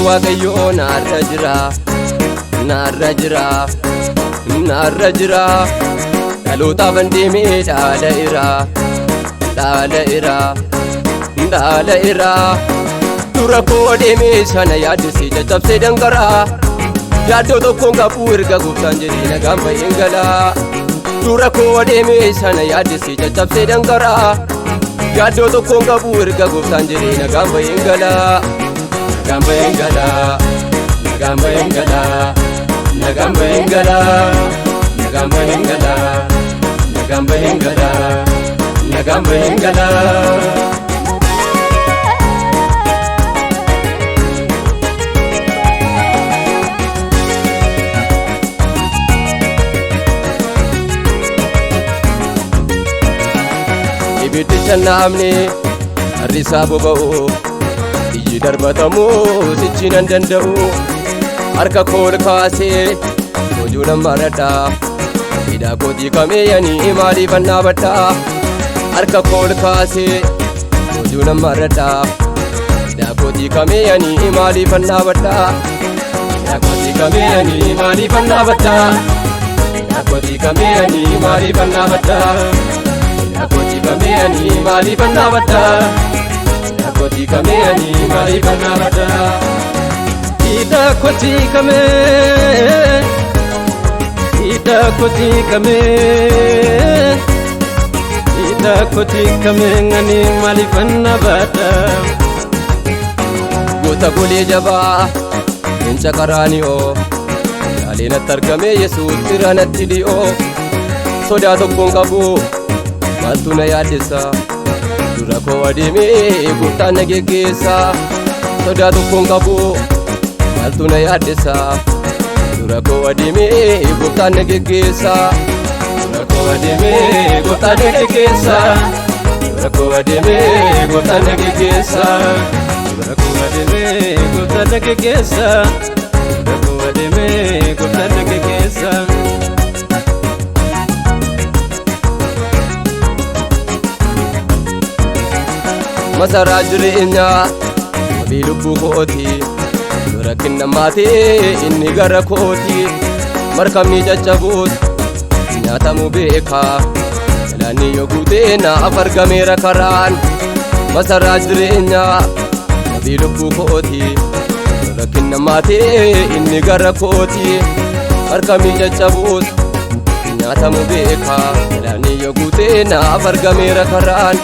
waaqayyoo naarra jira, naarra jira, naarra jira. Dhalootaaf deemee dhaala'eera, dhaala'eera, dhaala'eera. Dura koo deemee sana yaaddisee caccabsee danqaraa. Yaaddoo tokkoon qabu erga gooftaan jedhee nagaan baheen galaa. Dura koo deemee sana yaaddisee caccabsee danqaraa. Yaaddoo tokkoon qabu erga gooftaan jedhee nagaan baheen galaa. Nagaan baheen galaa, nagaan baheen galaa, nagaan baheen galaa, nagaan baheen galaa, nagaan baheen galaa, nagaan baheen galaa. Ibiddi naamne harrisaa boba'u iyyi darbatamu sichi nan danda'u. Harka koo ol kaasee hojuu nan maradha. Hidhaa kootii kameeyanii maaliifan dhaabadha. Harka koo ol kaasee hojuu nan maradha. Hidhaa kootii kameeyanii maaliifan dhaabadha. Hidhaa kootii kameeyanii maaliifan dhaabadha. Hidhaa kootii kameeyanii maaliifan dhaabadha. Koti kameani mali banabata, koti kameani mali banabata. Ida koti kame, ida koti kame, ida koti kame ngani mali banabata. Gota gole jaba, incha karani o, alina targame Yesu tirana tidio. Soda tokkon qabu. Maaltu na yaaddessa dura koo deemee gooftaan na geggeessa. Sodaa tokkoon qabu maaltu na yaaddessa dura koo deemee gooftaan na geggeessa. Dura koo deemee gooftaan na geggeessa. Dura koo deemee gooftaan na geggeessa. Dura koo deemee gooftaan na geggeessa. Dura koo deemee gooftaan na geggeessa. Masaraa jireenyaa wabii lubbuu kooti. Rakkin namaatee inni gara kooti. Markabni caccabuus nyaatamuu beeka. Galaanni yoo guutee naaf argameera karaan. Masaraa jireenyaa wabii lubbuu kooti. Rakkin namaatee inni gara kooti. Markabni caccabuus nyaatamuu beeka. Galaanni yoo guutee naaf argameera karaan.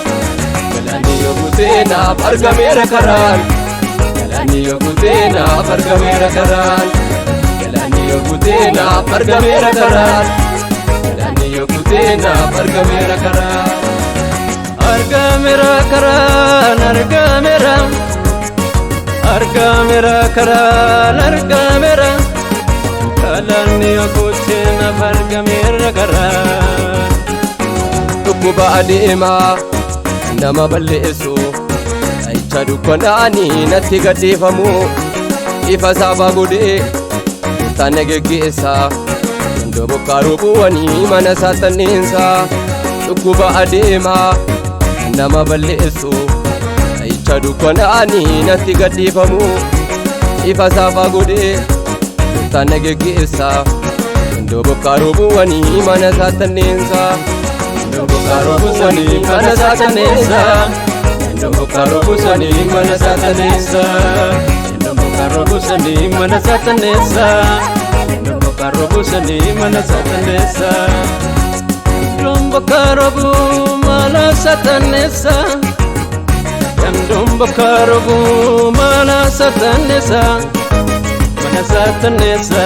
Galani yo gutena pargamera karan. Galani yo gutena pargamera karan. Galani yo gutena pargamera karan. Galani yo gutena pargamera karan. Argamera karan, argamera. Argamera karan, argamera. Galani yo gutena pargamera karan. Tukkuba adeema nama balleessu ayicha dukkanaani natti gaddeeffamu. Ifa saafaa godhee gooftaan na geggeessa. Dandoo bokkaa roobuwanii mana saatanneensa. Dhukkuba adeema nama balleessu ayicha dukkanaani natti gaddeeffamu. Ifa saafaa godhee gooftaan na geggeessa. Dandoo bokkaa roobuwanii mana saatanneensa. Ndobokaro busani mana satanesa. Ndobokaro busani mana satanesa. Ndobokaro busani mana satanesa. Ndobokaro busani mana satanesa. Ndobokaro bu mana satanesa. Ndobokaro bu mana satanesa. Mana satanesa.